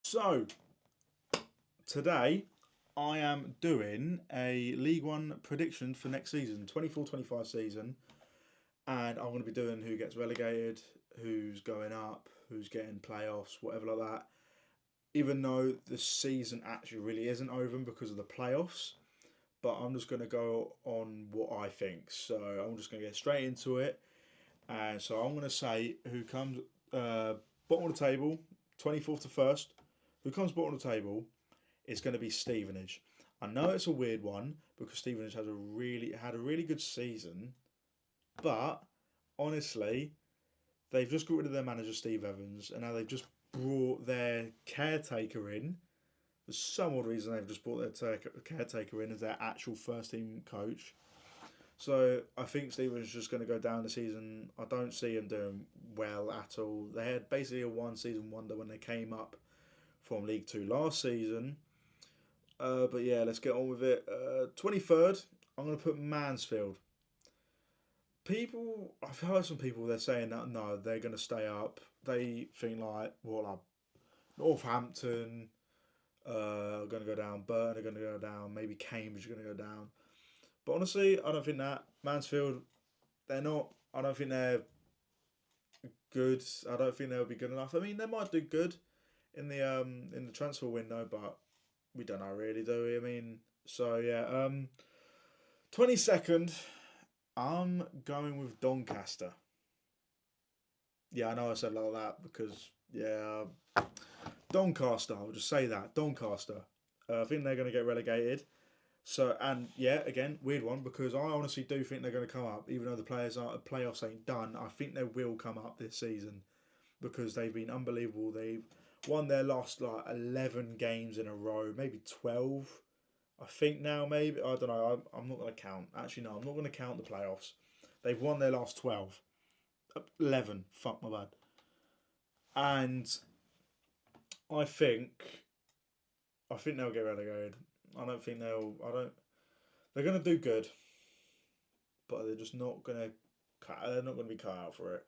So, today I am doing a League One prediction for next season, 24-25 season. And I'm going to be doing who gets relegated, who's going up, who's getting playoffs, whatever like that. Even though the season actually really isn't over because of the playoffs, but I'm just going to go on what I think. So, I'm just going to get straight into it. And so, I'm going to say who comes bottom of the table, 24th to 1st. Who comes bottom of the table is going to be Stevenage. I know it's a weird one because Stevenage has had a really good season, but honestly, they've just got rid of their manager Steve Evans, and now they've just brought their caretaker in. For some odd reason, they've just brought their caretaker in as their actual first team coach. So I think Stevenage is just going to go down the season. I don't see them doing well at all. They had basically a one season wonder when they came up from League Two last season. But yeah, let's get on with it. 23rd, I'm going to put Mansfield. I've heard some people, they're saying that no, they're going to stay up. They think like Northampton are going to go down, Burton are going to go down, maybe Cambridge are going to go down. But honestly, I don't think that. Mansfield, they're not, I don't think they're good. I don't think they'll be good enough. I mean, they might do good in the transfer window, but we don't know really, do we? I mean, so yeah. 22nd, I'm going with Doncaster. Yeah, I know I said like that because yeah, Doncaster. I'll just say that Doncaster. I think they're going to get relegated. So and yeah, again, weird one because I honestly do think they're going to come up, even though the playoffs ain't done. I think they will come up this season because they've been unbelievable. They've won their last like 11 games in a row, maybe 12. I think now maybe I don't know. I'm not going to count. Actually, no, I'm not going to count the playoffs. They've won their last 12. 11. Fuck my bad. And I think I think they'll get relegated. I don't think they'll. I don't. They're going to do good, but they're just not going to. They're not going to be cut out for it.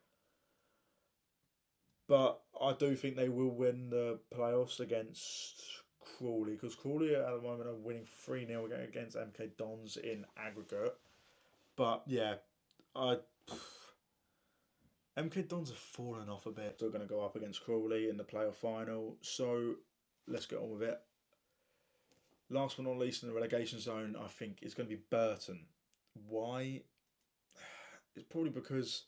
But I do think they will win the playoffs against Crawley because Crawley at the moment are winning 3-0 against MK Dons in aggregate. But yeah, I MK Dons have fallen off a bit. They're going to go up against Crawley in the playoff final. So let's get on with it. Last but not least in the relegation zone, I think is going to be Burton. Why? It's probably because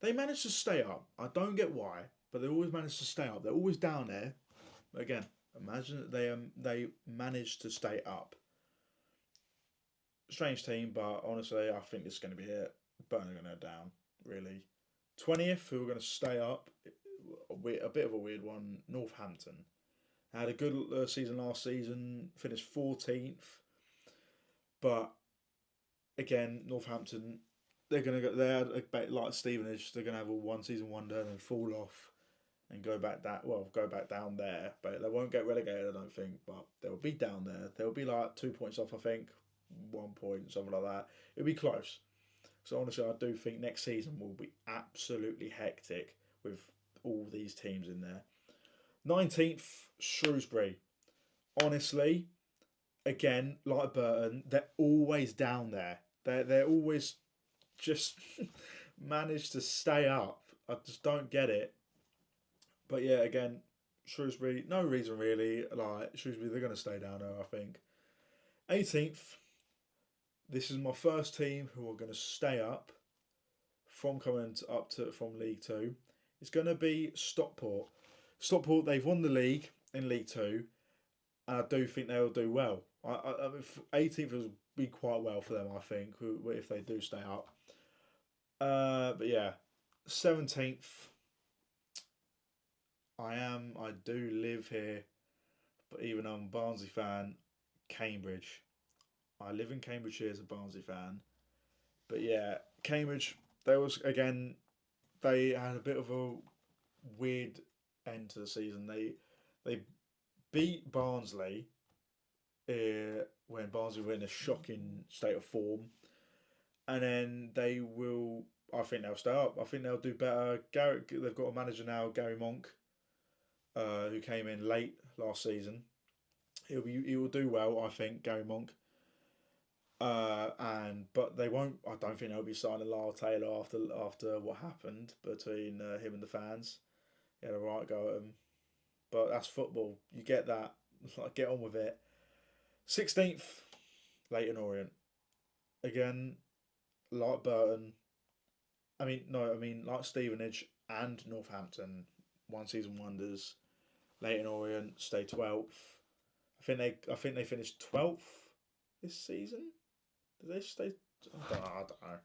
they managed to stay up. I don't get why, but they always manage to stay up. They're always down there. But again, imagine that they managed to stay up. Strange team, but honestly, I think it's going to be it. Burton are going to go down. Really, 20th, who are going to stay up. A bit of a weird one. Northampton had a good season last season. Finished 14th, but again, Northampton, they're gonna go. They're like Stevenage. They're gonna have a one season wonder and then fall off and go back down. Well, go back down there, but they won't get relegated. I don't think, but they'll be down there. They'll be like 2 points off. I think 1 point, something like that. It'll be close. So honestly, I do think next season will be absolutely hectic with all these teams in there. 19th, Shrewsbury. Honestly, again, like Burton, they're always down there. They're always just manage to stay up. I just don't get it. But yeah, again, Shrewsbury, no reason really. Like Shrewsbury, they're going to stay down there. I think. 18th. This is my first team who are going to stay up from coming up to from League Two. It's going to be Stockport. Stockport, they've won the league in League Two, and I do think they'll do well. I mean, 18th will be quite well for them, I think, if they do stay up. But yeah, 17th. I do live here, but even though I'm a Barnsley fan, Cambridge. I live in Cambridgeshire as a Barnsley fan. But yeah, Cambridge, there was, again, they had a bit of a weird end to the season. They beat Barnsley when Barnsley were in a shocking state of form, and then they will. I think they'll stay up. I think they'll do better. They've got a manager now, Gary Monk. who came in late last season. He will do well, I think, Gary Monk. But they won't. I don't think they'll be signing Lyle Taylor after what happened between him and the fans. He had a right go at him, but that's football. You get that. Like, get on with it. 16th, Leighton Orient. Again, like Burton. I mean, no, I mean like Stevenage and Northampton. One season wonders. Leighton Orient stay 12th. I think they finished 12th this season. Did they stay? I don't know.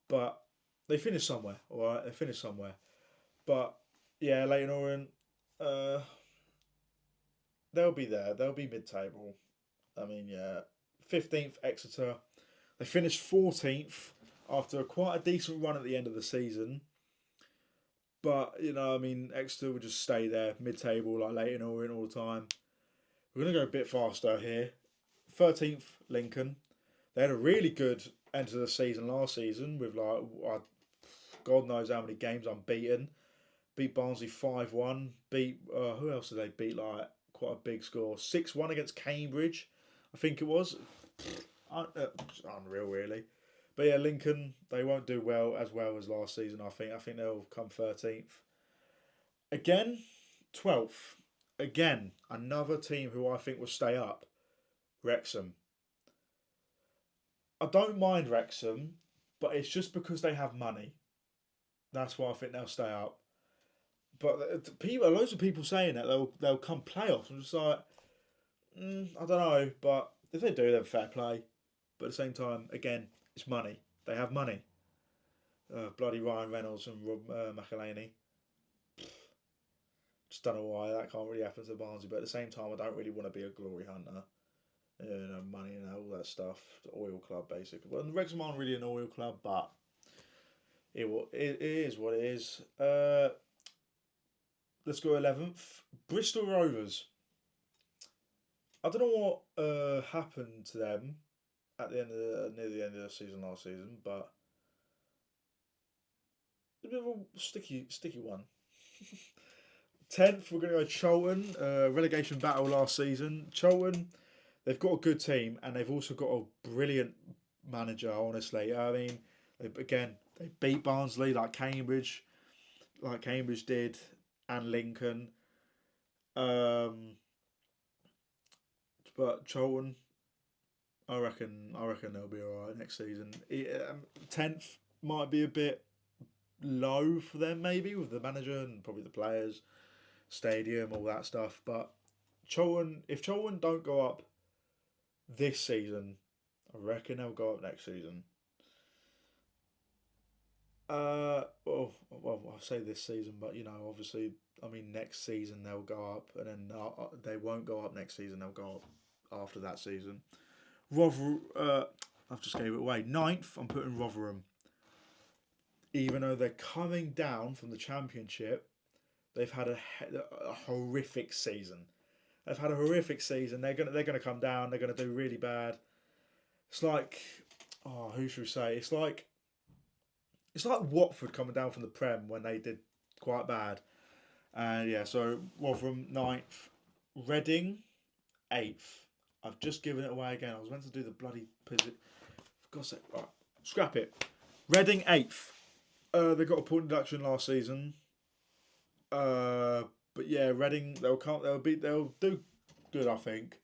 But they finished somewhere. All right, they finished somewhere. But yeah, Leighton Orient, uh, they'll be there. They'll be mid-table. I mean, yeah, 15th Exeter. They finished 14th after quite a decent run at the end of the season. But I mean, Exeter will just stay there mid-table like Leighton Orient all the time. We're gonna go a bit faster here. 13th Lincoln. They had a really good end to the season last season with God knows how many games unbeaten. Beat Barnsley 5-1. Beat who else did they beat? Like quite a big score. 6-1 against Cambridge, I think it was. Unreal, really. But yeah, Lincoln, they won't do well as last season. I think they'll come 13th. Again, 12th. Again, another team who I think will stay up. Wrexham. I don't mind Wrexham, but it's just because they have money. That's why I think they'll stay up. But loads of people saying that they'll come playoffs. I'm just like, I don't know. But if they do, then fair play. But at the same time, again, it's money. They have money. Bloody Ryan Reynolds and Rob McElhaney. Just don't know why that can't really happen to Barnsley. But at the same time, I don't really want to be a glory hunter. Money and all that stuff. The oil club, basically. Well, the Wrexham aren't really an oil club, but it is what it is. Let's go 11th. Bristol Rovers. I don't know what happened to them at the end of near the end of the season last season, but a bit of a sticky one. 10th, we're going to go Charlton. Relegation battle last season. Charlton, they've got a good team and they've also got a brilliant manager. Honestly, I mean, they beat Barnsley like Cambridge did, and Lincoln. But Charlton, I reckon they'll be alright next season. 10th might be a bit low for them, maybe with the manager and probably the players, stadium, all that stuff. But if Charlton don't go up this season, I reckon they'll go up next season. I'll say this season, but obviously, I mean, next season they'll go up, and then they won't go up next season. They'll go up after that season. I've just gave it away. 9th, I'm putting Rotherham. Even though they're coming down from the Championship, they've had a horrific season. They've had a horrific season. They're gonna come down. They're gonna do really bad. It's like, who should we say? It's like Watford coming down from the Prem when they did quite bad. And yeah, so Rotherham 9th, Reading 8th. I've just given it away again. I was meant to do the bloody pivot. For God's sake, right, scrap it. Reading 8th. They got a point deduction last season. But yeah, Reading they'll do good. I think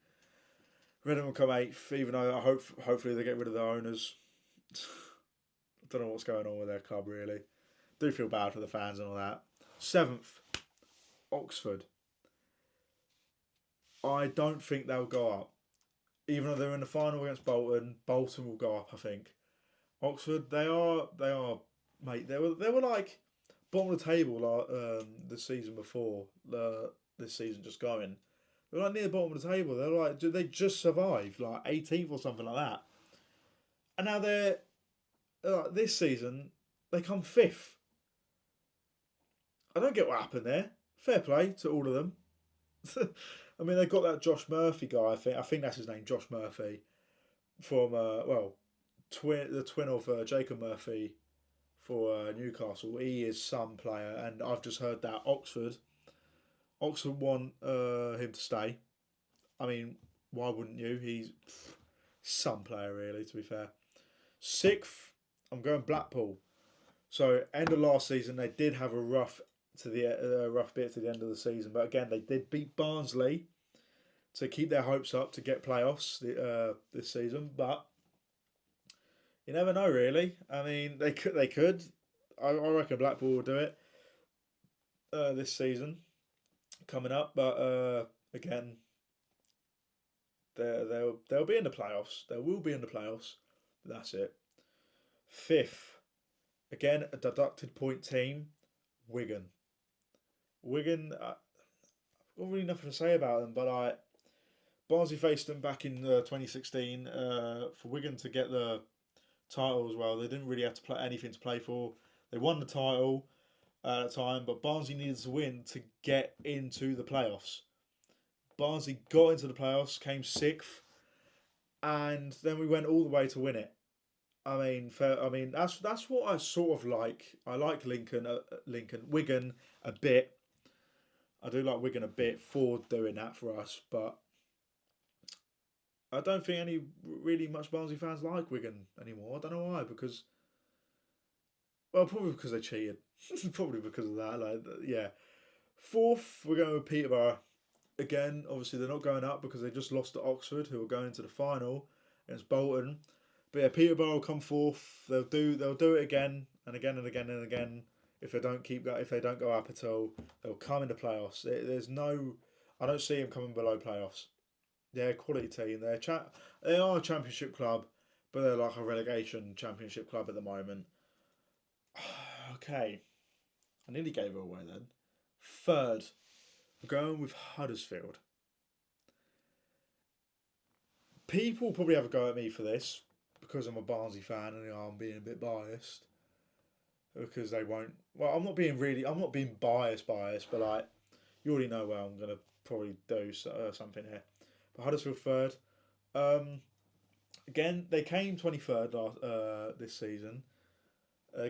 Reading will come 8th, even though hopefully they get rid of their owners. I don't know what's going on with their club really. Do feel bad for the fans and all that. 7th, Oxford. I don't think they'll go up. Even though they're in the final against Bolton, Bolton will go up, I think. Oxford, they are, mate. They were like bottom of the table like the season before. This season just going. They're like near the bottom of the table. They're like they just survived like 18th or something like that. And now they're this season they come 5th. I don't get what happened there. Fair play to all of them. I mean, they got that Josh Murphy guy. I think that's his name, Josh Murphy, from the twin of Jacob Murphy for Newcastle. He is some player, and I've just heard that Oxford Oxford want him to stay. I mean, why wouldn't you? He's some player, really, to be fair. Sixth, I'm going Blackpool. So end of last season, they did have a rough bit to the end of the season, but again, they did beat Barnsley to keep their hopes up to get playoffs this season. But you never know, really. I mean, they could. They could. I reckon Blackpool will do it this season coming up. But again, they'll be in the playoffs. They will be in the playoffs. That's it. Fifth, again a deducted point team, Wigan. Wigan, I've got really nothing to say about them, but Barnsley faced them back in 2016 for Wigan to get the title as well. They didn't really have to play anything to play for. They won the title at the time, but Barnsley needed to win to get into the playoffs. Barnsley got into the playoffs, came sixth, and then we went all the way to win it. That's what I sort of like. I like Wigan a bit. I do like Wigan a bit for doing that for us, but I don't think any really much Barnsley fans like Wigan anymore. I don't know why. Probably because they cheated. Probably because of that. Yeah. Fourth, we're going with Peterborough again. Obviously, they're not going up because they just lost to Oxford, who are going to the final against Bolton. But yeah, Peterborough will come fourth. They'll do it again and again and again and again. If they don't go up at all, they'll come in the playoffs. I don't see them coming below playoffs. They're a quality team. They are a championship club, but they're like a relegation championship club at the moment. Okay, I nearly gave it away then. Third, we're going with Huddersfield. People probably have a go at me for this because I'm a Barnsley fan and I'm being a bit biased because they won't. Well, I'm not being biased, but you already know where I'm gonna probably do something here. But Huddersfield third. Um, Again, they came 23rd this season,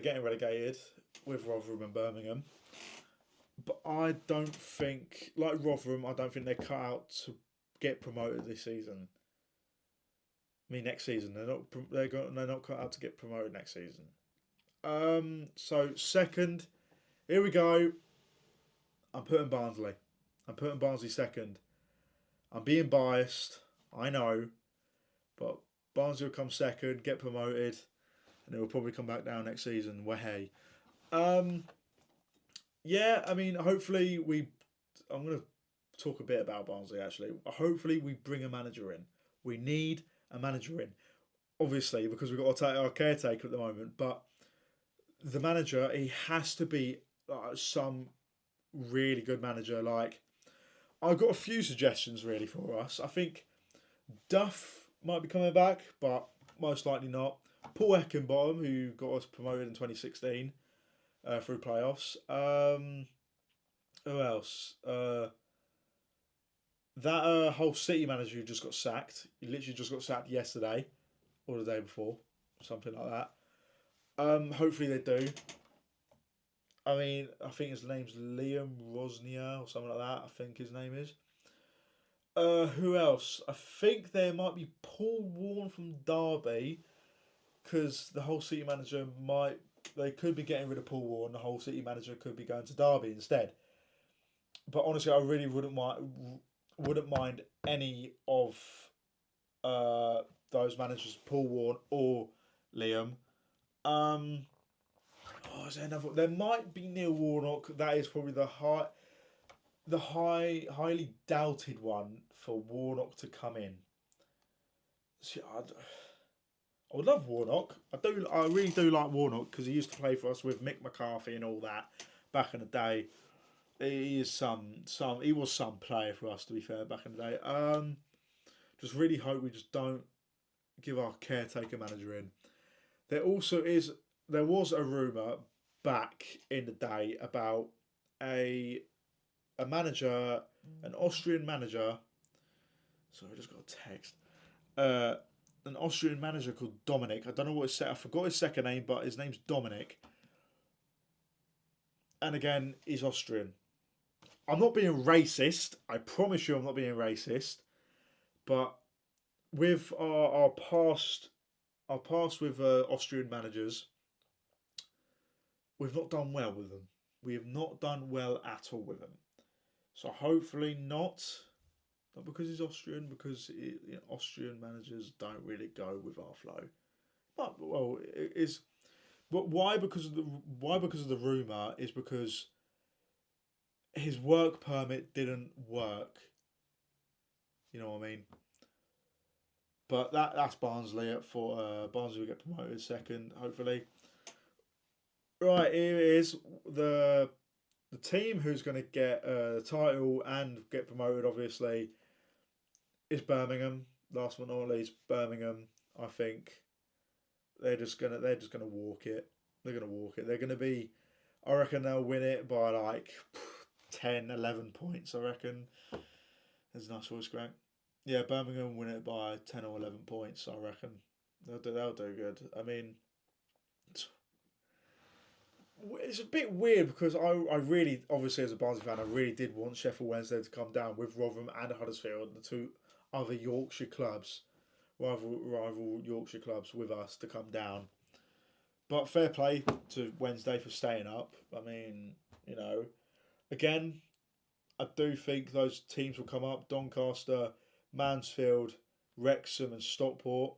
getting relegated with Rotherham and Birmingham. But I don't think, like Rotherham, I don't think they're cut out to get promoted this season. I mean, next season they're not cut out to get promoted next season. So second, here we go. I'm putting Barnsley. I'm putting Barnsley second. I'm being biased, I know, but Barnsley will come second, get promoted, and they will probably come back down next season. Well, hey, um, yeah, I mean, hopefully we. I'm going to talk a bit about Barnsley actually. Hopefully we bring a manager in. We need a manager in, obviously, because we've got our caretaker at the moment. But the manager, he has to be some really good manager. Like, I've got a few suggestions really for us. I think Duff might be coming back, but most likely not. Paul Eckenbottom, who got us promoted in 2016 through playoffs. Who else? That whole City manager who just got sacked. He literally just got sacked yesterday or the day before, something like that. Hopefully they do. I mean, I think his name's Liam Rosnia or something like that. I think his name is. Who else? I think there might be Paul Warne from Derby, because the whole City manager might. They could be getting rid of Paul Warne. The whole City manager could be going to Derby instead. But honestly, I really wouldn't mind any of those managers, Paul Warne or Liam. Is there another? There might be Neil Warnock. That is probably highly doubted one for Warnock to come in. See, I would love Warnock. I really do like Warnock because he used to play for us with Mick McCarthy and all that back in the day. He is he was some player for us, to be fair, back in the day. Just really hope we just don't give our caretaker manager in. There was a rumour back in the day about a manager, an Austrian manager. Sorry, I just got a text. An Austrian manager called Dominic. I don't know what his I forgot his second name, but his name's Dominic. And again, he's Austrian. I'm not being racist. I promise you, I'm not being racist. But with our past with Austrian managers, we've not done well with them. We have not done well at all with them. So hopefully not. Not because he's Austrian, because Austrian managers don't really go with our flow. But well, it is. But why? Because of the rumor is because his work permit didn't work. You know what I mean? But that's Barnsley for Barnsley will get promoted second, hopefully. Right, here is the the team who's going to get the title and get promoted. Obviously, is Birmingham. Last but not least, Birmingham. I think they're just gonna walk it. They're gonna walk it. They're gonna be. I reckon they'll win it by like 10, 11 points. I reckon. There's a nice voice crack. Yeah, Birmingham win it by 10 or 11 points. I reckon they'll do good. I mean, it's a bit weird because I really, obviously as a Barnsley fan, I really did want Sheffield Wednesday to come down with Rotherham and Huddersfield, the two other Yorkshire clubs, rival Yorkshire clubs with us to come down. But fair play to Wednesday for staying up. I mean, you know, again, I do think those teams will come up. Doncaster, Mansfield, Wrexham, and Stockport.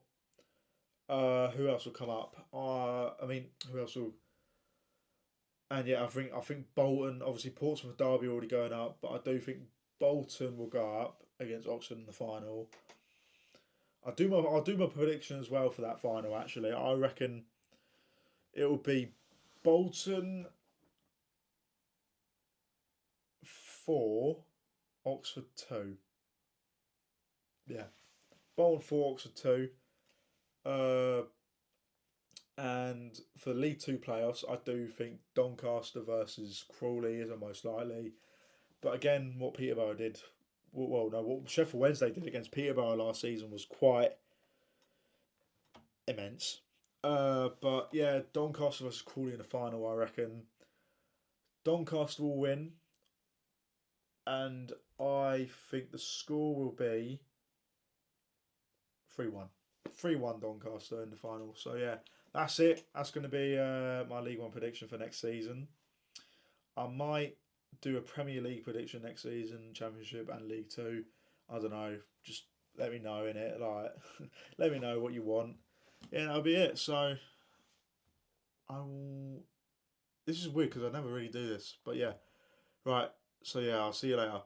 Who else will come up? I mean, who else will? And yeah, I think Bolton. Obviously, Portsmouth Derby already going up, but I do think Bolton will go up against Oxford in the final. I'll do my prediction as well for that final. Actually, I reckon it will be Bolton 4, Oxford 2. Yeah, Bolton 4, Oxford 2. Uh, and for League Two playoffs, I do think Doncaster versus Crawley is the most likely. But again, what Peterborough did, well, no, what Sheffield Wednesday did against Peterborough last season was quite immense. But yeah, Doncaster versus Crawley in the final, I reckon Doncaster will win, and I think the score will be 3-1. 3-1 Doncaster in the final. So yeah, that's it. That's going to be my League One prediction for next season. I might do a Premier League prediction next season, Championship and League Two. I don't know. Just let me know in it. Like, let me know what you want. Yeah, that'll be it. So I will. This is weird because I never really do this, but yeah. Right. So yeah, I'll see you later.